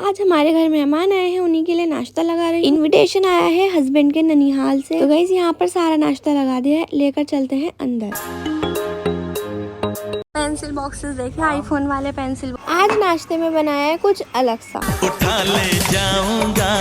आज हमारे घर मेहमान आए हैं, उन्हीं के लिए नाश्ता लगा रहे हैं। इनविटेशन आया है हस्बैंड के ननिहाल से। तो गाइस यहाँ पर सारा नाश्ता लगा दिया है, लेकर चलते हैं अंदर। पेंसिल बॉक्सेस देखे, आईफोन वाले पेंसिल। आज नाश्ते में बनाया है कुछ अलग सा। उठा ले जाऊंगा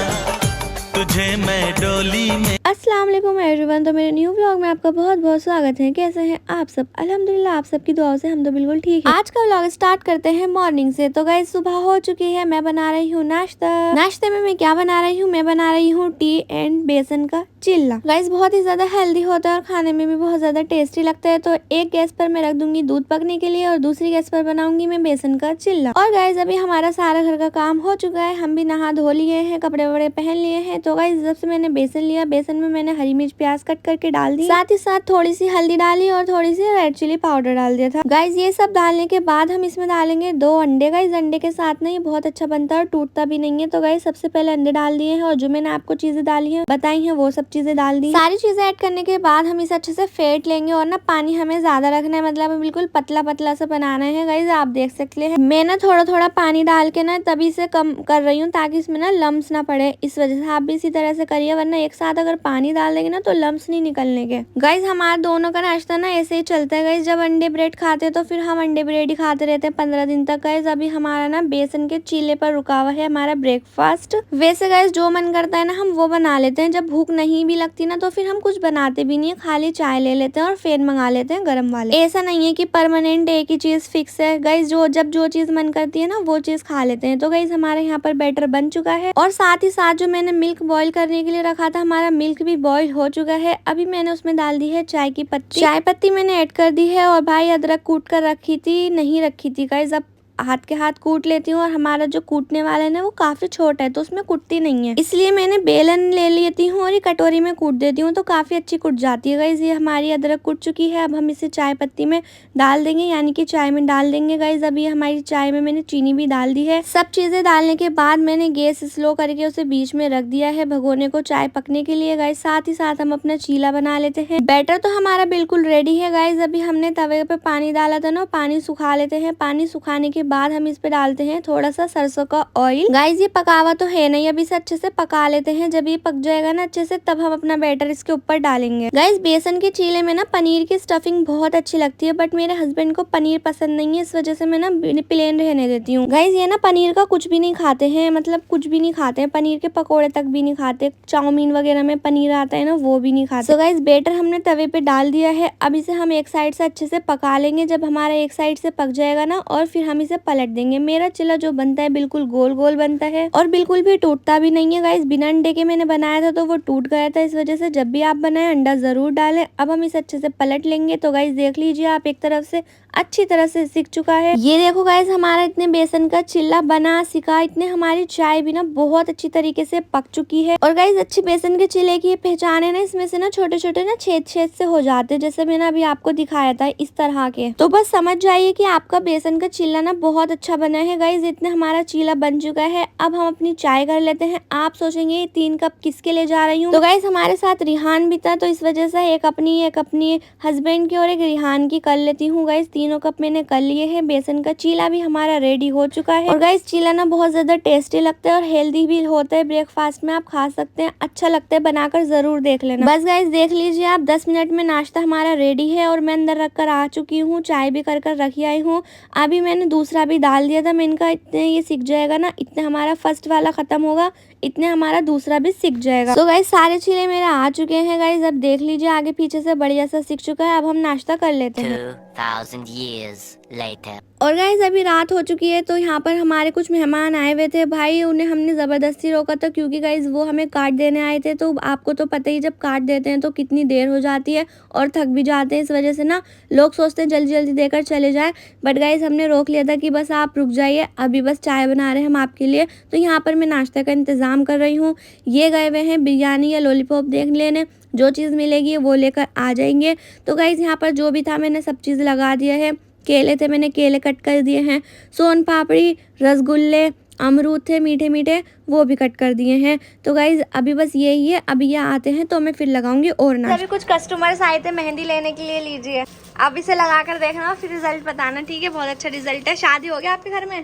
तुझे मैं डोली में। अस्सलाम वालेकुम एवरीवन, तो मेरे न्यू व्लॉग में आपका बहुत बहुत स्वागत है। कैसे हैं आप सब? अल्हम्दुलिल्लाह आप सबकी दुआओं से हम तो बिल्कुल ठीक हैं। आज का व्लॉग स्टार्ट करते हैं मॉर्निंग से। तो गाइस सुबह हो चुकी है, मैं बना रही हूँ नाश्ता। नाश्ते में मैं क्या बना रही हूँ? मैं बना रही हूँ टी एंड बेसन का चिल्ला। गाइस बहुत ही ज्यादा हेल्दी होता है और खाने में भी बहुत ज्यादा टेस्टी लगता है। तो एक गैस पर मैं रख दूंगी दूध पकने के लिए और दूसरी गैस पर बनाऊंगी मैं बेसन का चिल्ला। और गाइस अभी हमारा सारा घर का काम हो चुका है, हम भी नहा धो लिए हैं, कपड़े वपड़े पहन लिए हैं। तो गाइस जब से मैंने बेसन लिया, बेसन में मैंने हरी मिर्च प्याज कट करके डाल दी, साथ ही साथ थोड़ी सी हल्दी डाली और थोड़ी सी रेड चिली पाउडर डाल दिया था। गाइस ये सब डालने के बाद हम इसमें डालेंगे 2 अंडे। गाइस अंडे के साथ ना ये बहुत अच्छा बनता है और टूटता भी नहीं है। तो गाइस सबसे पहले अंडे डाल दिए हैं और जो मैंने आपको चीजें डाली है बताई है वो सब चीजें डाल दी। सारी चीजें ऐड करने के बाद हम इसे अच्छे से फेंट लेंगे और ना पानी हमें ज्यादा रखना है, मतलब बिल्कुल पतला पतला सा बनाना है। गाइस आप देख सकते हैं मैं ना थोड़ा थोड़ा पानी डाल के ना तभी से कम कर रही हूँ ताकि इसमें ना लम्स ना पड़े। इस वजह से आप भी इसी तरह से करिए, वरना एक साथ अगर पानी डाल देंगे ना तो लम्स नहीं निकलने के। गाइस हमारा दोनों का नाश्ता ना ऐसे ही चलता है। गाइस जब अंडे ब्रेड खाते हैं तो फिर हम अंडे ब्रेड ही खाते रहते हैं 15 दिन तक। गाइस अभी हमारा ना बेसन के चीले पर रुका हुआ है हमारा ब्रेकफास्ट। वैसे गाइस जो मन करता है ना हम वो बना लेते हैं। जब भूख नहीं भी लगती ना तो फिर हम कुछ बनाते भी नहीं है, खाली चाय ले लेते हैं और फिर मंगा लेते हैं गरम वाले। ऐसा नहीं है कि परमानेंट एक ही चीज फिक्स है। गाइस जो चीज मन करती है ना वो चीज खा लेते हैं। तो गाइस हमारे यहाँ पर बैटर बन चुका है और साथ ही साथ जो मैंने मिल्क बॉईल करने के लिए रखा था, हमारा मिल्क भी बॉईल हो चुका है। अभी मैंने उसमें डाल दी है चाय की पत्ती, चाय पत्ती मैंने ऐड कर दी है। और भाई अदरक कूट कर रखी थी, नहीं रखी थी गाइस, अब हाथ के हाथ कूट लेती हूँ। और हमारा जो कूटने वाला है ना वो काफी छोटा है तो उसमें कुटती नहीं है, इसलिए मैंने बेलन ले लेती हूँ और ये कटोरी में कूट देती हूँ तो काफी अच्छी कुट जाती है। गाइस ये हमारी अदरक कुट चुकी है, अब हम इसे चाय पत्ती में डाल देंगे, यानी कि चाय में डाल देंगे। गाइस अभी हमारी चाय में मैंने चीनी भी डाल दी है। सब चीजें डालने के बाद मैंने गैस स्लो करके उसे बीच में रख दिया है भगोने को चाय पकने के लिए। गाइस साथ ही साथ हम अपना चीला बना लेते हैं। बैटर तो हमारा बिल्कुल रेडी है। गाइस अभी हमने तवे पे पानी डाला था ना, पानी सुखा लेते हैं। पानी सुखाने के बाद हम इस पे डालते हैं थोड़ा सा सरसों का ऑयल। गाइस ये पकावा तो है नहीं, अभी से अच्छे से पका लेते हैं। जब ये पक जाएगा ना अच्छे से तब हम अपना बैटर इसके ऊपर डालेंगे। गाइस बेसन के चीले में ना पनीर की स्टफिंग बहुत अच्छी लगती है, बट मेरे हस्बैंड को पनीर पसंद नहीं है, इस वजह से मैं ना प्लेन रहने देती हूँ। गाइस ये ना पनीर का कुछ भी नहीं खाते हैं, मतलब कुछ भी नहीं खाते हैं, पनीर के पकौड़े तक भी नहीं खाते। चाउमीन वगैरह में पनीर आता है ना वो भी नहीं खाते। तो गाइस बैटर हमने तवे पे डाल दिया है, अब इसे हम एक साइड से अच्छे से पका लेंगे। जब हमारा एक साइड से पक जाएगा ना और फिर हम इसे पलट देंगे। मेरा चिल्ला जो बनता है बिल्कुल गोल गोल बनता है और बिल्कुल भी टूटता भी नहीं है। गाइस बिना अंडे के मैंने बनाया था तो वो टूट गया था, इस वजह से जब भी आप बनाए अंडा जरूर डालें। अब हम इसे अच्छे से पलट लेंगे। तो गाइस देख लीजिए आप, एक तरफ से अच्छी तरह से सिक चुका है। ये देखो गाइस हमारा इतने बेसन का चिल्ला बना सिका, इतने हमारी चाय भी ना बहुत अच्छी तरीके से पक चुकी है। और गाइस अच्छे बेसन के चिल्ले की पहचान है ना, इसमें से ना छोटे छोटे ना छेद छेद से हो जाते हैं, जैसे मैंने अभी आपको दिखाया था इस तरह के। तो बस समझ जाइए कि आपका बेसन का चिल्ला ना बहुत अच्छा बना है। गाइस इतने हमारा चीला बन चुका है। अब हम अपनी चाय कर लेते हैं। आप सोचेंगे 3 कप किसके ले जा रही हूँ? तो गाइस हमारे साथ रिहान भी था, तो इस वजह से एक अपनी हस्बैंड की और एक रिहान की कर लेती हूँ। गाइस 3 कप मैंने कर लिए हैं। बेसन का चीला भी हमारा रेडी हो चुका है। और गाइस चीला ना बहुत ज्यादा टेस्टी लगता है और हेल्दी भी होता है, ब्रेकफास्ट में आप खा सकते हैं, अच्छा लगता है, बनाकर जरूर देख लेना। बस गाइस देख लीजिए आप 10 मिनट में नाश्ता हमारा रेडी है और मैं अंदर रख कर आ चुकी हूँ, चाय भी कर रखी आई हूँ। अभी मैंने दूसरा भी डाल दिया था, मैंने कहा इतने ये सिक जाएगा ना, इतने हमारा फर्स्ट वाला खत्म होगा, इतने हमारा दूसरा भी सिक जाएगा। तो गाइस सारे चीले मेरे आ चुके हैं। गाइस अब देख लीजिए आगे पीछे से बढ़िया सा सिक चुका है। अब हम नाश्ता कर लेते हैं। 2000 years later. और गाइस अभी रात हो चुकी है तो यहाँ पर हमारे कुछ मेहमान आए हुए थे। भाई उन्हें हमने जबरदस्ती रोका था क्योंकि गाइस वो हमें कार्ड देने आए थे। तो आपको तो पता ही जब कार्ड देते हैं तो कितनी देर हो जाती है और थक भी जाते हैं, इस वजह से ना लोग सोचते हैं जल्दी जल्दी देकर चले जाएं। बट गाइस हमने रोक लिया था कि बस आप रुक जाइए, अभी बस चाय बना रहे हैं हम आपके लिए। तो यहाँ पर मैं नाश्ता का इंतजाम कर रही हूँ। ये गए हुए हैं बिरयानी या लॉलीपॉप देख लेने, जो चीज़ मिलेगी वो लेकर आ जाएंगे। तो गाइस यहाँ पर जो भी था मैंने सब चीज़ लगा दिया है। केले थे, मैंने केले कट कर दिए हैं। सोन पापड़ी, रसगुल्ले, अमरूद थे मीठे मीठे, वो भी कट कर दिए हैं। तो गाइज अभी बस यही है, अभी ये आते हैं तो मैं फिर लगाऊंगी और ना। अभी कुछ कस्टमर्स आए थे मेहंदी लेने के लिए, लीजिए आप इसे लगा कर देखना फिर रिजल्ट बताना, ठीक है? बहुत अच्छा रिजल्ट है। शादी हो गया आपके घर में?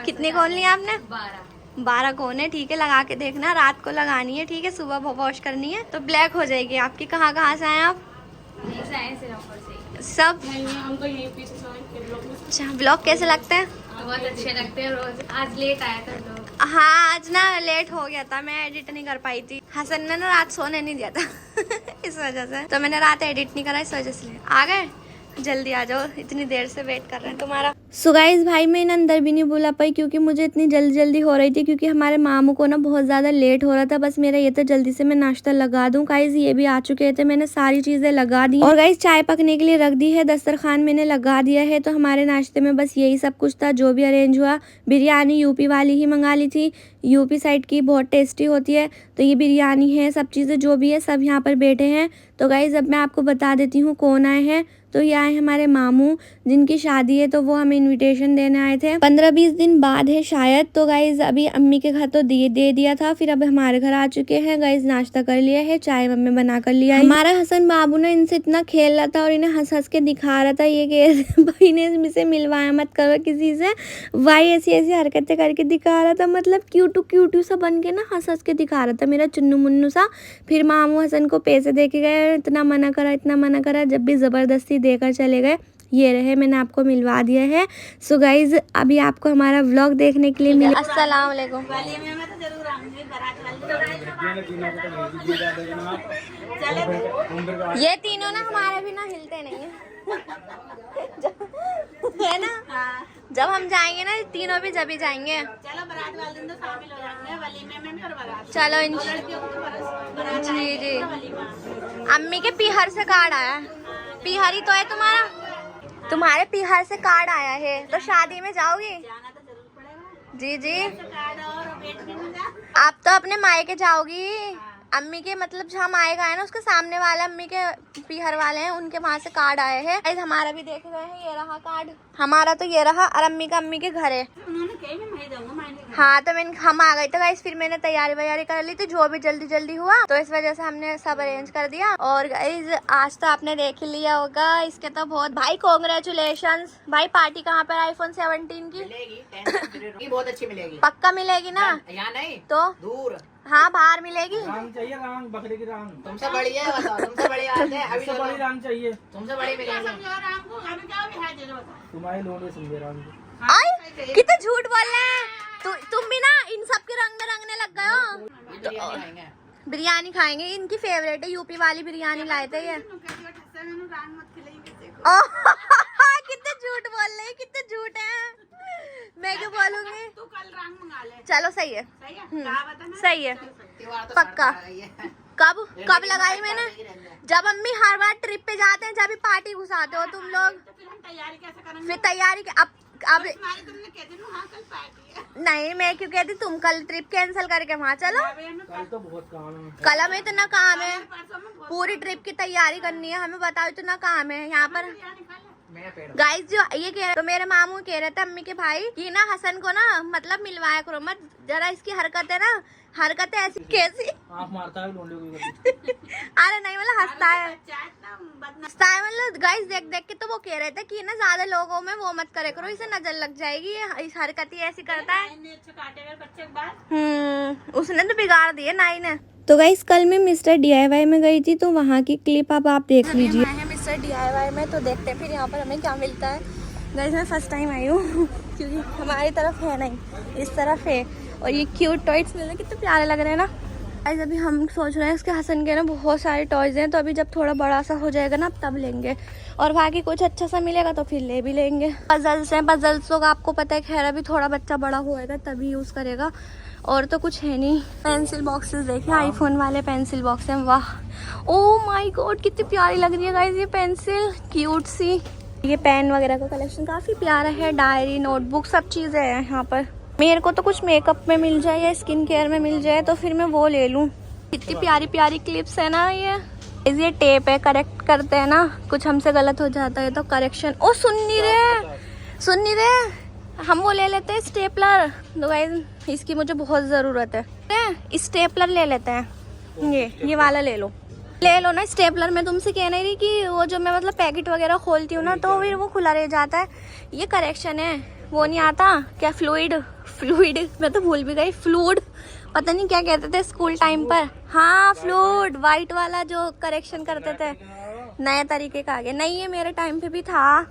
कितनी खोल ली आपने? 12 कोन है, ठीक है, लगा के देखना, रात को लगानी है, ठीक है, सुबह वॉश करनी है तो ब्लैक हो जाएगी आपकी। कहाँ से आए आप? सब हम तो यहीं पीछे से आए। अच्छा, ब्लॉग कैसे लगते हैं? बहुत अच्छे लगते हैं रोज। आज लेट आया था लोग। हाँ, आज ना लेट हो गया था, मैं एडिट नहीं कर पाई थी। हसन ने ना रात सोने नहीं दिया था इस वजह से, तो मैंने रात एडिट नहीं करा, इस वजह से आ गए। जल्दी आ जाओ, इतनी देर से वेट कर रहे हैं तुम्हारा। सो गाइस, भाई मैं इन्हें अंदर भी नहीं बुला पाई क्योंकि मुझे इतनी जल्दी हो रही थी, क्योंकि हमारे मामू को ना बहुत ज़्यादा लेट हो रहा था। बस मेरा ये था जल्दी से मैं नाश्ता लगा दूं। गाइस ये भी आ चुके थे, मैंने सारी चीज़ें लगा दी और गाइस चाय पकने के लिए रख दी है, दस्तरखान मैंने लगा दिया है। तो हमारे नाश्ते में बस यही सब कुछ था जो भी अरेंज हुआ। बिरयानी यूपी वाली ही मंगा ली थी, यूपी साइड की बहुत टेस्टी होती है। तो ये बिरयानी है, सब चीज़ें जो भी है सब यहाँ पर बैठे हैं। तो गाइस अब मैं आपको बता देती हूँ कौन आए हैं। तो ये आए हमारे मामू, जिनकी शादी है, तो वो हमें इनविटेशन देने आए थे। 15-20 दिन बाद है शायद। तो गाइज अभी अम्मी के घर तो दे दिया था, फिर अब हमारे घर आ चुके हैं। गाइज नाश्ता कर लिया है, चाय मम्मी बना कर लिया है। हमारा हसन बाबू ना इनसे इतना खेल रहा था और इन्हें हंस के दिखा रहा था, ये कि भाई ने इसे मिलवाया मत करो किसी से। भाई ऐसी हरकतें करके दिखा रहा था, मतलब क्यूटू सा बन के ना हंस के दिखा रहा था, मेरा चुन्नू मुन्नू सा। फिर मामू हसन को पैसे दे के गए, इतना मना करा, जब भी जबरदस्ती देकर चले गए। ये रहे, मैंने आपको मिलवा दिया है। सो गाइज अभी आपको हमारा व्लॉग देखने के लिए मिले। अस्सलाम वालेकुम। ये तीनों ना हमारे बिना हिलते नहीं है है ना? जब हम जाएंगे ना तीनों भी जब ही जाएंगे। चलो बारात वाले दिन तो शामिल हो जाएंगे वलीमे में और बारात। चलो जी। अम्मी के पीहर से कार्ड आया है। पीहर ही तो है तुम्हारे पीहर से कार्ड आया है, तो शादी में जाओगी? जी। आप तो अपने मायके जाओगी। अम्मी के मतलब जहाँ मायका है ना, उसके सामने वाले अम्मी के पीहर वाले हैं, उनके वहाँ से कार्ड आए हैं। हमारा भी देखे गए हैं, ये रहा कार्ड हमारा, तो ये रहा। और अम्मी का घर है। हाँ, तो हम आ गए थे गाइस, फिर मैंने तैयारी कर ली थी, जो भी जल्दी हुआ, तो इस वजह से हमने सब अरेंज कर दिया। और गाइस आज तो आपने देख ही लिया होगा, इसके तो बहुत भाई कांग्रेचुलेशंस भाई। पार्टी कहाँ पर? आईफोन 17 की बहुत अच्छी मिलेगी। पक्का मिलेगी ना? यहाँ नहीं तो दूर। हाँ, बाहर मिलेगी। रांग चाहिए, रांग बकरे की रांग। तुमसे बड़ी है, बताओ। तुमसे बड़ी आते हैं अभी। सबसे बड़ी रांग चाहिए। तुमसे बड़ी मिलेगी। तुम्हारे लोग समझे रांग। आई कितना झूठ बोल रहे हैं तुम भी ना, इन सब के रंग में रंगने लग गए हो। बिरयानी खाएंगे, इनकी फेवरेट है यूपी वाली बिरयानी लाए थे ये। कितने झूठ बोल रहे हैं, कितने झूठ है। मैं क्यों बोलूंगी? तू कल रंग मंगा ले। चलो सही है, सही है पक्का। कब लगाई मैंने? जब अम्मी हर बार ट्रिप पे जाते हैं, जब भी पार्टी घुसाते हो तुम लोग। तो फिर हम तैयारी कैसे करेंगे? फिर तैयारी अब तुमने कहते हो हाँ कल पार्टी है। नहीं, मैं क्यों कहती, तुम कल ट्रिप कैंसिल करके वहाँ चलो। कल तो बहुत काम है। कल हमें इतना काम है, पूरी ट्रिप की तैयारी करनी है हमें, बताओ इतना काम है यहाँ पर। गाइस जो ये कह रहे, तो मेरे मामू कह रहे थे अम्मी के भाई कि ना हसन को ना मतलब मिलवाया करो मत, जरा इसकी हरकतें ऐसी कैसी आप मारता है लोंडे को। अरे नहीं, मतलब हंसता है मतलब। गाइस देख के तो वो कह रहे थे कि ना ज्यादा लोगों में वो मत करे करो, इसे नजर लग जाएगी, इस हरकत ही ऐसी करता है। उसने तो बिगाड़ दिए नाई ने। तो गाइस कल मैं मिस्टर DIY में गई थी, तो वहाँ की क्लिप अब आप देख लीजिए। मैं मिस्टर DIY में, तो देखते हैं फिर यहाँ पर हमें क्या मिलता है। गाइस मैं फर्स्ट टाइम आई हूँ क्योंकि हमारी तरफ है नहीं, इस तरफ है। और ये क्यूट टॉयज मिल रहे, कितने प्यारे लग रहे हैं ना। गाइस अभी हम सोच रहे हैं इसके हसन के ना बहुत सारे टॉयज हैं, तो अभी जब थोड़ा बड़ा सा हो जाएगा ना तब लेंगे, और बाकी कुछ अच्छा सा मिलेगा तो फिर ले भी लेंगे। पजल्स हैं, पजल्स तो आपको पता है, खैर अभी थोड़ा बच्चा बड़ा होएगा तभी यूज़ करेगा, और तो कुछ है नहीं। पेंसिल बॉक्सेस देखिए, आईफोन वाले पेंसिल बॉक्स हैं। वाह, ओ माय गॉड कितनी प्यारी लग रही है गाइस ये पेंसिल, क्यूट सी। ये पेन वगैरह का कलेक्शन काफ़ी प्यारा है, डायरी, नोटबुक, सब चीज़ें हैं यहाँ पर। मेरे को तो कुछ मेकअप में मिल जाए या स्किन केयर में मिल जाए तो फिर मैं वो ले लूँ। कितनी प्यारी प्यारी क्लिप्स है ना ये टेप है, करेक्ट करते हैं ना, कुछ हमसे गलत हो जाता है तो करेक्शन। ओ सुन नहीं रहे हम वो ले लेते हैं स्टेपलर। तो गाइस इसकी मुझे बहुत ज़रूरत है, स्टेपलर ले लेते हैं। ये वाला ले लो ना स्टेपलर। मैं तुमसे कह नहीं रही कि वो जो मैं मतलब पैकेट वगैरह खोलती हूँ ना तो फिर वो खुला रह जाता है। ये करेक्शन है, वो नहीं आता क्या, फ्लूइड फ्लूइड, मैं तो भूल भी गई, फ्लूड, पता नहीं क्या कहते थे स्कूल टाइम पर। हाँ फ्लूड, वाइट वाला जो करेक्शन करते थे, नए तरीके का आ गया। नहीं ये मेरे टाइम पे भी था।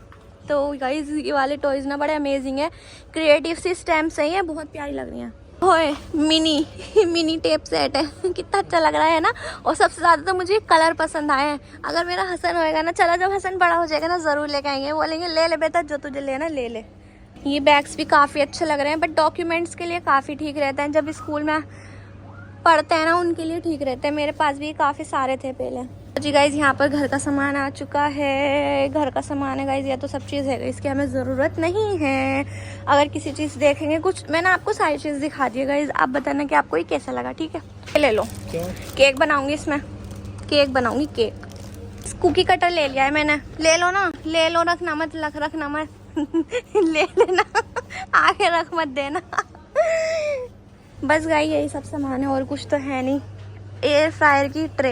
तो गाइस ये वाले टॉयज ना बड़े अमेजिंग है, क्रिएटिव सी स्टैम्प्स हैं ये, बहुत प्यारी लग रही हैं। होए मिनी टेप सेट है, कितना अच्छा लग रहा है ना। और सबसे ज़्यादा तो मुझे कलर पसंद आए हैं। अगर मेरा हसन होएगा ना, चलो जब हसन बड़ा हो जाएगा ना ज़रूर लेके आएंगे, बोलेंगे ले ले बेटा जो तुझे लेना ले ले। ये बैग्स भी काफ़ी अच्छे लग रहे हैं, बट डॉक्यूमेंट्स के लिए काफ़ी ठीक रहते हैं, जब स्कूल में पढ़ते हैं ना उनके लिए ठीक रहते हैं। मेरे पास भी काफ़ी सारे थे पहले। तो जी गाइज यहाँ पर घर का सामान आ चुका है, घर का सामान है गाइज, ये तो सब चीज़ है, इसकी हमें ज़रूरत नहीं है। अगर किसी चीज़ देखेंगे कुछ, मैंने आपको सारी चीज़ दिखा दी है गाइज, आप बताना कि आपको ये कैसा लगा, ठीक है। ले लो, केक बनाऊंगी इसमें, केक बनाऊंगी केक। कुकी कटर ले लिया है मैंने, ले लो ना, ले लो, रखना मत, रखना मत ले लेना आगे रख मत देना बस गाइस यही सब सामान है और कुछ तो है नहीं। एयर फ्रायर की ट्रे,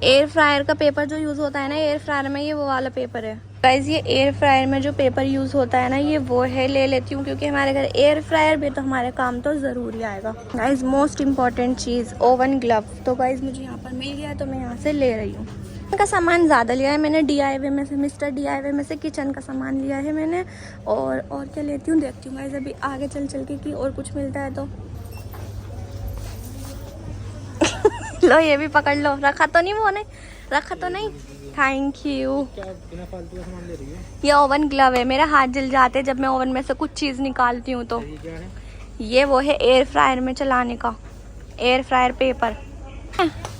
एयर फ्रायर का पेपर जो यूज़ होता है ना एयर फ्रायर में, ये वो वाला पेपर है गाइस। ये एयर फ्रायर में जो पेपर यूज़ होता है ना, ये वो है, ले लेती हूँ क्योंकि हमारे घर एयर फ्रायर भी, तो हमारे काम तो ज़रूरी आएगा गाइस। मोस्ट इम्पॉर्टेंट चीज़ ओवन ग्लव, तो गाइस मुझे यहाँ पर मिल गया है तो मैं यहाँ से ले रही हूँ। का सामान ज़्यादा लिया है मैंने, DIY में से, मिस्टर DIY में से किचन का सामान लिया है मैंने। और क्या लेती हूँ देखती हूँ गाइस अभी आगे चल के कि और कुछ मिलता है तो लो ये भी पकड़ लो, रखा तो नहीं, वो नहीं रखा तो नहीं, थैंक यू। बिना फालतू का सामान ले रही है? ये ओवन ग्लव है, मेरे हाथ जल जाते हैं जब मैं ओवन में से कुछ चीज़ निकालती हूँ। तो ये क्या है? ये वो है एयर फ्रायर में चलाने का, एयर फ्रायर पेपर।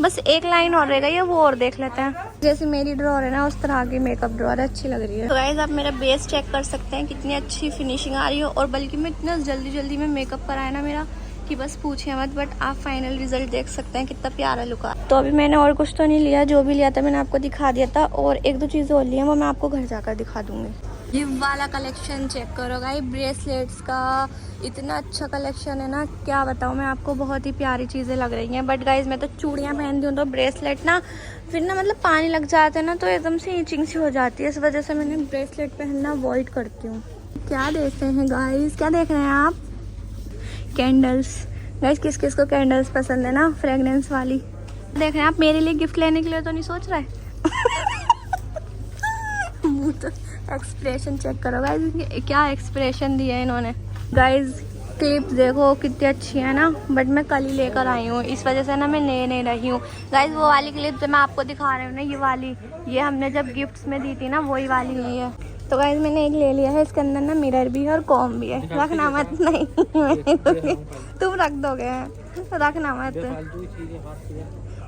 बस एक लाइन और रहेगा, ये वो और देख लेते हैं। जैसे मेरी ड्रॉअर है ना उस तरह की मेकअप ड्रॉअर अच्छी लग रही है। तो गाइस आप मेरा बेस चेक कर सकते हैं कितनी अच्छी फिनिशिंग आ रही है, और बल्कि मैं इतना जल्दी में मेकअप कराया ना मेरा कि बस पूछिए मत, बट आप फाइनल रिजल्ट देख सकते हैं कितना प्यारा लुक आ। तो अभी मैंने और कुछ तो नहीं लिया, जो भी लिया था मैंने आपको दिखा दिया था, और एक दो चीज़ें और ली हैं वो मैं आपको घर जाकर दिखा दूंगी। ये वाला कलेक्शन चेक करो गाइस, ब्रेसलेट्स का इतना अच्छा कलेक्शन है ना, क्या बताऊँ मैं आपको, बहुत ही प्यारी चीज़ें लग रही हैं। बट गाइस मैं तो चूड़ियाँ पहनती हूँ तो ब्रेसलेट ना फिर ना मतलब पानी लग जाते हैं ना तो एकदम से इचिंग सी हो जाती है, इस वजह से मैंने ब्रेसलेट पहनना अवॉइड करती हूँ। क्या देख रहे हैं गाइस, क्या देख रहे हैं आप? कैंडल्स गाइस, किस किस को कैंडल्स पसंद है ना, फ्रेगनेंस वाली। देख रहे हैं आप, मेरे लिए गिफ्ट लेने के लिए तो नहीं सोच रहे मुँह तो एक्सप्रेशन चेक करो गाइस, क्या एक्सप्रेशन दिया है इन्होंने। गाइस क्लिप्स देखो कितनी अच्छी है ना, बट मैं कल ही लेकर आई हूँ, इस वजह से ना मैं ले नहीं रही हूँ गाइस। वो वाली क्लिप जो मैं आपको दिखा रही हूँ ना, ये वाली, ये हमने जब गिफ्ट्स में दी थी ना, वही वाली ली है। तो गाइस मैंने एक ले लिया है, इसके अंदर ना मिरर भी है और कॉम भी है, रखना मत। नहीं तुम रख दोगे, रखना मत,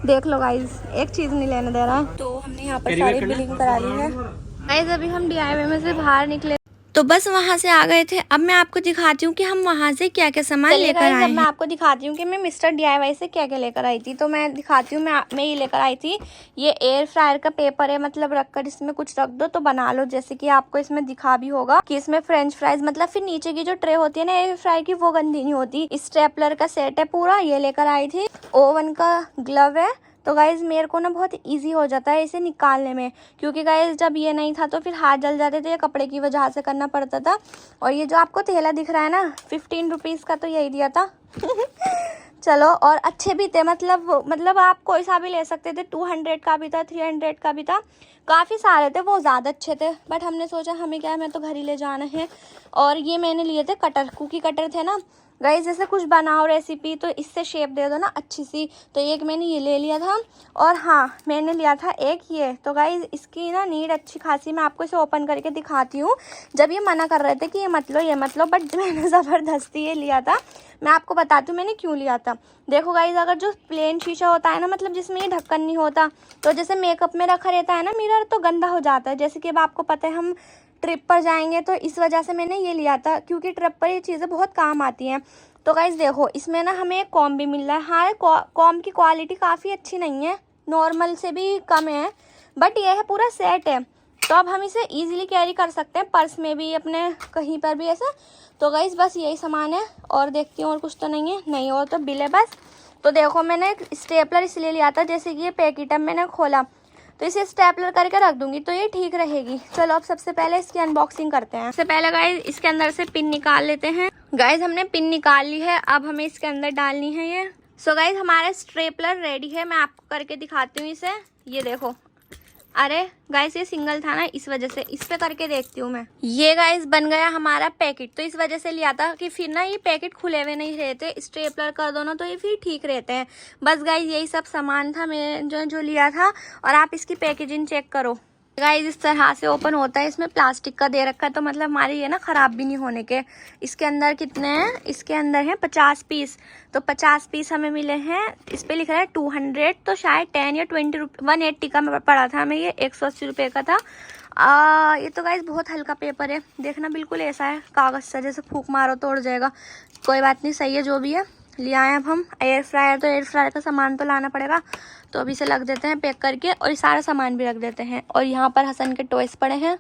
देख लो गाइस, एक चीज़ नहीं लेने दे रहा। तो हमने यहाँ पर सारी बिलिंग करा ली है गाइस। अभी हम DIY में से बाहर निकले तो बस वहाँ से आ गए थे। अब मैं आपको दिखाती हूँ कि हम वहाँ से क्या क्या सामान लेकर आए हैं। मैं आपको दिखाती हूँ कि मैं मिस्टर DIY से क्या क्या लेकर आई थी। तो मैं दिखाती हूँ, मैं ये लेकर आई थी, ये एयर फ्रायर का पेपर है, मतलब रखकर इसमें कुछ रख दो तो बना लो, जैसे कि आपको इसमें दिखा भी होगा कि इसमें फ्रेंच फ्राइज, मतलब फिर नीचे की जो ट्रे होती है ना एयर फ्रायर की, वो गंदी नहीं होती। स्टेपलर का सेट है पूरा, ये लेकर आई थी। ओवन का ग्लव है, तो गाइज़ मेरे को ना बहुत इजी हो जाता है इसे निकालने में, क्योंकि गाइज़ जब ये नहीं था तो फिर हाथ जल जाते थे, ये कपड़े की वजह से करना पड़ता था। और ये जो आपको थैला दिख रहा है ना 15 रुपीज़ का, तो यही दिया था चलो, और अच्छे भी थे, मतलब आप कोई सा भी ले सकते थे, 200 का भी था, 300 का भी था, काफ़ी सारे थे, वो ज़्यादा अच्छे थे। बट हमने सोचा हमें क्या है, मैं तो घर ही ले जाना है। और ये मैंने लिए थे कटर, कुकी कटर थे ना गाइस, जैसे कुछ बनाओ रेसिपी तो इससे शेप दे दो ना अच्छी सी, तो एक मैंने ये ले लिया था। और हाँ मैंने लिया था एक ये, तो गाइस इसकी ना नीड अच्छी खासी, मैं आपको इसे ओपन करके दिखाती हूँ। जब ये मना कर रहे थे कि ये मत लो, बट मैंने ज़बरदस्ती ये लिया था। मैं आपको बताती हूँ मैंने क्यों लिया था। देखो गाइस, अगर जो प्लेन शीशा होता है ना, मतलब जिसमें ये ढक्कन नहीं होता, तो जैसे मेकअप में रखा रहता है ना मिरर, तो गंदा हो जाता है। जैसे कि अब आपको पता है हम ट्रिप पर जाएंगे, तो इस वजह से मैंने ये लिया था, क्योंकि ट्रिप पर ये चीज़ें बहुत काम आती हैं। तो गाइस देखो, इसमें ना हमें एक कॉम भी मिल रहा है। हाँ कॉम की क्वालिटी काफ़ी अच्छी नहीं है, नॉर्मल से भी कम है, बट ये है पूरा सेट है, तो अब हम इसे इजीली कैरी कर सकते हैं, पर्स में भी, अपने कहीं पर भी ऐसा। तो गाइस बस यही सामान है, और देखती हूँ और कुछ तो नहीं है, नहीं और तो बिल है बस। तो देखो मैंने स्टेपलर इसलिए लिया था, जैसे कि ये पैकेट है, मैंने खोला, तो इसे स्टेपलर करके रख दूंगी तो ये ठीक रहेगी। चलो अब सबसे पहले इसकी अनबॉक्सिंग करते हैं। सबसे पहले गाइज इसके अंदर से पिन निकाल लेते हैं। गाइज हमने पिन निकाल ली है, अब हमें इसके अंदर डालनी है ये। सो गाइज हमारा स्टेपलर रेडी है, मैं आपको करके दिखाती हूँ इसे। ये देखो, अरे गाइस ये सिंगल था ना, इस वजह से इस पे करके देखती हूँ मैं। ये गाइस बन गया हमारा पैकेट, तो इस वजह से लिया था कि फिर ना ये पैकेट खुले हुए नहीं रहते, स्टेपलर कर दो ना तो ये फिर ठीक रहते हैं। बस गाइस यही सब सामान था मैं जो लिया था। और आप इसकी पैकेजिंग चेक करो गाइस, इस तरह से ओपन होता है। इसमें प्लास्टिक का दे रखा है तो मतलब हमारे ये ना ख़राब भी नहीं होने के। इसके अंदर कितने हैं? इसके अंदर हैं 50 पीस, तो 50 पीस हमें मिले हैं। इस पे लिख रहा है 200, तो शायद 10 या 20 रुपये 180 का पड़ा था हमें, ये 180 रुपये का था। ये तो गाइस बहुत हल्का पेपर है, देखना बिल्कुल ऐसा है कागज़ सा, जैसे फूंक मारो तो उड़ जाएगा। कोई बात नहीं, सही है जो भी है। ले आए अब हम एयर फ्रायर, तो एयर फ्रायर का सामान तो लाना पड़ेगा, तो अभी से लग देते हैं पैक करके और ये सारा सामान भी रख देते हैं। और यहाँ पर हसन के टॉयस पड़े हैं।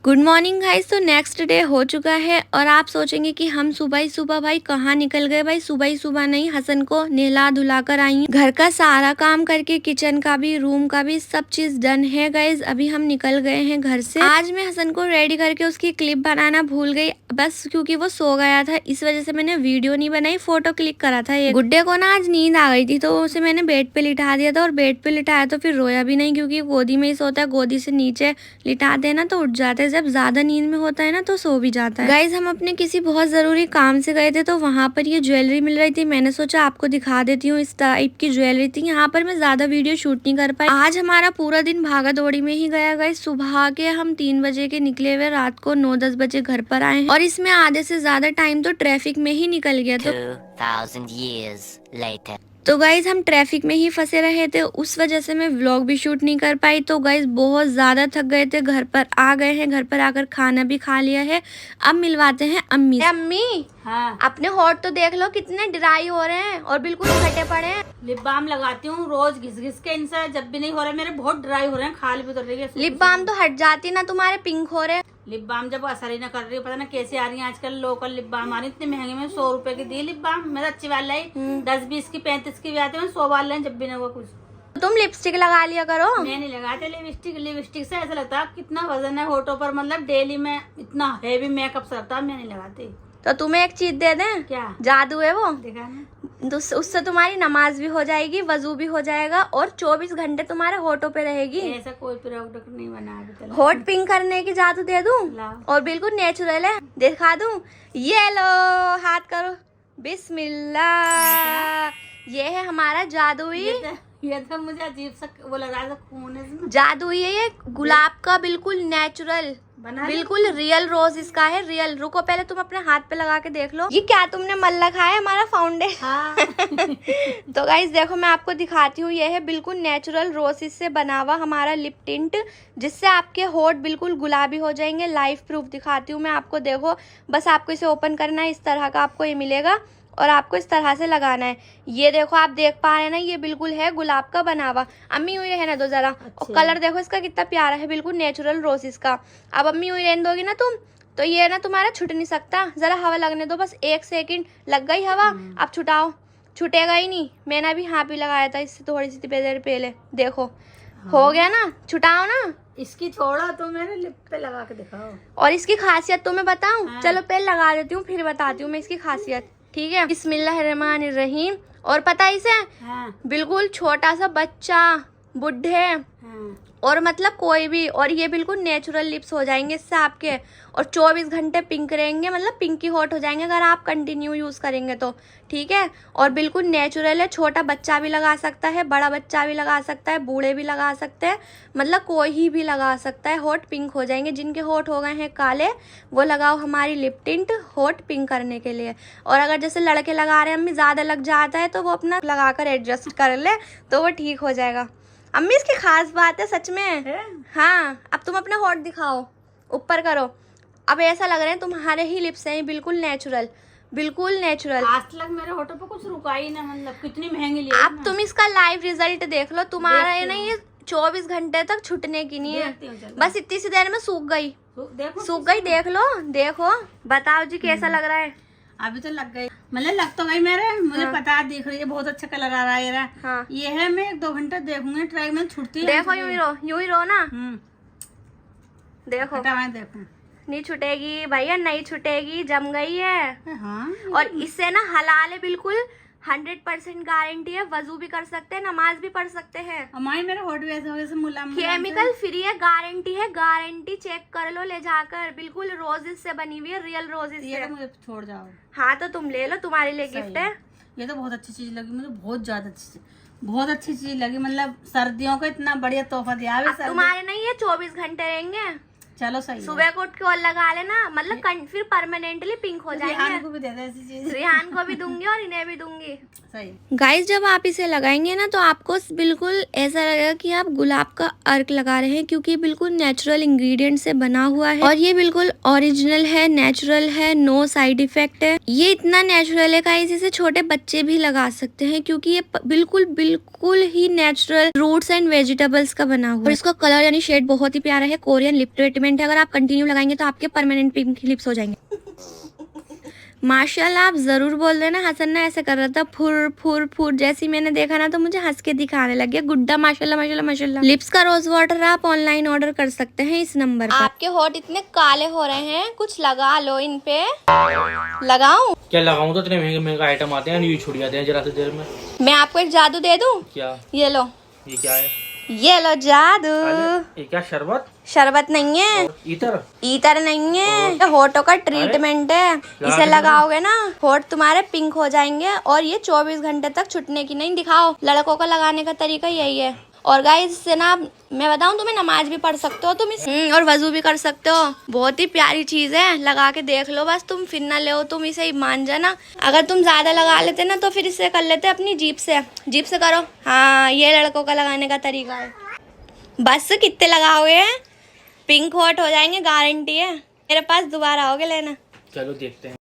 गुड मॉर्निंग गाइस, तो नेक्स्ट डे हो चुका है और आप सोचेंगे कि हम सुबह ही सुबह भाई कहाँ निकल गए। भाई सुबह ही सुबह नहीं, हसन को नहला धुला कर आई हूँ, घर का सारा काम करके, किचन का भी, रूम का भी, सब चीज डन है गाइस। अभी हम निकल गए हैं घर से। आज मैं हसन को रेडी करके उसकी क्लिप बनाना भूल गई, बस क्योंकि वो सो गया था इस वजह से मैंने वीडियो नहीं बनाई, फोटो क्लिक करा था। ये गुड्डे को ना आज नींद आ गई थी तो उसे मैंने बेड पे लिटा दिया था, और बेड पे लिटाया तो फिर रोया भी नहीं क्योंकि गोदी में ही सोता है। गोदी से नीचे लिटा देना तो उठ जाता है, जब ज्यादा नींद में होता है ना तो सो भी जाता है। गाइज हम अपने किसी बहुत जरूरी काम से गए थे तो वहाँ पर ये ज्वेलरी मिल रही थी, मैंने सोचा आपको दिखा देती हूँ। इस टाइप की ज्वेलरी थी, यहाँ पर मैं ज्यादा वीडियो शूट नहीं कर पाई। आज हमारा पूरा दिन भागा दौड़ी में ही गया। गाइज सुबह के हम 3 बजे के निकले हुए, रात को 9-10 बजे घर पर आए हैं, और इसमें आधे से ज्यादा टाइम तो ट्रैफिक में ही निकल गया। 2000 years later. तो गाइज हम ट्रैफिक में ही फंसे रहे थे, उस वजह से मैं व्लॉग भी शूट नहीं कर पाई। तो गाइज बहुत ज़्यादा थक गए थे, घर पर आ गए हैं, घर पर आकर खाना भी खा लिया है। अब मिलवाते हैं अम्मी। अम्मी हाँ, अपने होठ तो देख लो कितने ड्राई हो रहे हैं और बिल्कुल फटे पड़े हैं। लिप बाम लगाती हूँ रोज घिस घिस के, इनसे जब भी नहीं हो रहे मेरे, बहुत ड्राई हो रहे हैं, खाल भी उतर रही है। लिप बाम तो हट जाती ना, तुम्हारे पिंक हो रहे हैं। लिप बाम जब असर ही ना कर रही है, पता ना कैसे आ रही है आजकल लोकल लिप बाम आ रही, इतने महंगे में 100 रुपए की दी लिप बाम। मेरा अच्छी वाली लाई 10-20 की 35 की भी आती है, 100 वाले जब भी ना हुआ कुछ। तुम लिपस्टिक लगा लिया करो। मैं नहीं लगाते लिपस्टिक से ऐसा लगता है कितना वजन है होठों पर, मतलब डेली में इतना हेवी मेकअप से लगता है, मैं नहीं लगाती। तो तुम्हें एक चीज दे दें? क्या जादू है वो, देखा ना, तो उससे तुम्हारी नमाज भी हो जाएगी, वजू भी हो जाएगा, और 24 घंटे तुम्हारे होठों पे रहेगी। ऐसा कोई प्रोडक्ट नहीं बना अभी तक। होठ पिंक करने की जादू दे दूं, लाओ। और बिल्कुल नेचुरल है, दिखा दूं। ये लो, हाथ करो, बिस्मिल्लाह। ये है हमारा जादुई, ये तो मुझे अजीब सा वो लग रहा है, खून है इसमें। जादुई है ये, गुलाब का बिल्कुल नेचुरल, बना बिल्कुल रियल रोज इसका है, रियल। रुको पहले तुम अपने हाथ पे लगा के देख लो। ये क्या तुमने मल रखा है? हमारा फाउंडेशन। हाँ। तो गाइस देखो मैं आपको दिखाती हूँ, ये है बिल्कुल नेचुरल रोसेस से बना हुआ हमारा लिप टिंट, जिससे आपके होठ बिल्कुल गुलाबी हो जाएंगे। लाइव प्रूफ दिखाती हूँ मैं आपको, देखो बस आपको इसे ओपन करना है, इस तरह का आपको ये मिलेगा और आपको इस तरह से लगाना है। ये देखो आप देख पा रहे हैं ना, ये बिल्कुल है गुलाब का बना हुआ। अम्मी हुई रहने दो जरा। और कलर देखो इसका कितना प्यारा है, बिल्कुल नेचुरल रोसेस का। अब अम्मी हुई रहने दोगी ना तुम, तो ये ना तुम्हारा छूट नहीं सकता। जरा हवा लगने दो, बस 1 सेकंड। लग गई हवा, अब छुटाओ। छूटेगा ही नहीं, मैंने अभी यहाँ भी लगाया था इससे थोड़ी सी देर पहले, देखो हो गया ना। छुटाओ ना, इसकी छोड़ो तो मेरे लिप पे लगा के दिखाओ। और इसकी खासियत तो मैं बताऊं? चलो पहले लगा देती हूँ फिर बताती हूँ मैं इसकी खासियत, ठीक है? बिस्मिल्लाहिर्रहमानिर्रहीम। और पता है इसे, हाँ, बिल्कुल छोटा सा बच्चा, बुढ़े, हाँ, और मतलब कोई भी, और ये बिल्कुल नेचुरल लिप्स हो जाएंगे इससे आपके, और 24 घंटे पिंक रहेंगे, मतलब पिंकी हॉट हो जाएंगे अगर आप कंटिन्यू यूज करेंगे तो, ठीक है? और बिल्कुल नेचुरल है, छोटा बच्चा भी लगा सकता है, बड़ा बच्चा भी लगा सकता है, बूढ़े भी लगा सकते हैं, मतलब कोई भी लगा सकता है। होठ पिंक हो जाएंगे, जिनके होठ हो गए हैं काले वो लगाओ हमारी लिप टिंट होठ पिंक करने के लिए। और अगर जैसे लड़के लगा रहे हैं अम्मी, ज़्यादा लग जाता है तो वो अपना लगा कर एडजस्ट कर ले तो वो ठीक हो जाएगा। अम्मी इसकी खास बात है सच में। हाँ, अब तुम अपने होठ दिखाओ, ऊपर करो। अब ऐसा लग रहा है तुम्हारे ही लिप्स हैं, बिल्कुल नेचुरल, बिल्कुल नेचुरल। आज तक मेरे होठों पे कुछ रुका ही ना, मतलब कितनी महंगी ली। अब तुम इसका लाइव रिजल्ट देख लो, तुम्हारा ये नहीं, ये 24 घंटे तक छूटने की नहीं है, बस इतनी सी देर में सूख गई, देखो सूख गई। देख लो, देखो बताओ जी कैसा लग रहा है। अभी तो लग गई, मतलब लग तो गई मेरे, मुझे पता है, दिख रही है, बहुत अच्छा कलर आ रहा है ये। हाँ। ये है, मैं 1-2 घंटे देखूंगी, ट्राई में छुटती है। देखो यूं ही रो ना। देखो हटा मैं देखूं। नहीं छुटेगी भैया, नहीं छुटेगी, जम गई है। हाँ, और इससे ना हलाल है बिल्कुल, 100% गारंटी है। वजू भी कर सकते हैं, नमाज भी पढ़ सकते हैं। हमारे मेरे होठ भी ऐसे हो गए, मुलायम केमिकल फ्री है, गारंटी है, गारंटी चेक कर लो ले जाकर। बिल्कुल रोजेस से बनी हुई है, रियल रोजेस ये से। तो मुझे छोड़ जाओ। हाँ तो तुम ले लो, तुम्हारे लिए गिफ्ट है। ये तो बहुत अच्छी चीज लगी मुझे, बहुत अच्छी चीज लगी। मतलब सर्दियों का इतना बढ़िया तोहफा दिया है। तुम्हारे नहीं है, 24 घंटे रहेंगे। चलो सही है। सुबह को उठ के और लगा लेना, मतलब फिर परमानेंटली पिंक हो रिहान जाएंगे। को भी दे दे ऐसी चीज। रिहान को भी दूंगी और इन्हें भी दूंगी। सही। गाइस जब आप इसे लगाएंगे ना तो आपको बिल्कुल ऐसा लगेगा कि आप गुलाब का अर्क लगा रहे हैं, क्योंकि बिल्कुल नेचुरल इंग्रेडिएंट से बना हुआ है और ये बिल्कुल ओरिजिनल है, नेचुरल है, नो साइड इफेक्ट है। ये इतना नेचुरल है गाइस, इसे छोटे बच्चे भी लगा सकते हैं, क्योंकि ये बिल्कुल ही नेचुरल फ्रूट्स एंड वेजिटेबल्स का बना हुआ है। और इसका कलर यानी शेड बहुत ही प्यारा है, कोरियन लिप ट्रीटमेंट है। अगर आप कंटिन्यू लगाएंगे तो आपके परमानेंट पिंक लिप्स हो जाएंगे। माशाल्लाह आप जरूर बोल देना। हसन ना ऐसे कर रहा था, फुर फुर फुर, जैसी मैंने देखा ना तो मुझे हंस के दिखाने लग गया। गुड्डा माशाल्लाह माशाल्लाह माशाल्लाह। लिप्स का रोज वाटर आप ऑनलाइन ऑर्डर कर सकते हैं इस नंबर पर। आपके होठ इतने काले हो रहे हैं, कुछ लगा लो इन पे। लगाऊं? क्या लगाऊं, तो इतने महंगे महंगे आइटम आते हैं, यूं छुट जाते हैं जरा सी देर में। मैं आपको एक जादू दे दूं? क्या? ये लो। ये क्या है? ये लो जादू। ये क्या, शरबत? शरबत नहीं है, इतर नहीं है, ये होठों का ट्रीटमेंट है। इसे लगाओगे ना होठ तुम्हारे पिंक हो जाएंगे, और ये 24 घंटे तक छुटने की नहीं। दिखाओ, लड़कों का लगाने का तरीका यही है। और गाइस इससे ना मैं बताऊं, तुम्हें नमाज भी पढ़ सकते हो तुम इसे, और वजू भी कर सकते हो। बहुत ही प्यारी चीज है, लगा के देख लो बस, तुम फिर ना ले तुम इसे ही मान जाना। अगर तुम ज्यादा लगा लेते ना तो फिर इससे कर लेते अपनी जीभ से करो। हाँ ये लड़कों का लगाने का तरीका है। बस कितने लगाओगे, पिंक होट हो जाएंगे, गारंटी है। मेरे पास दोबारा आओगे लेना। चलो देखते हैं।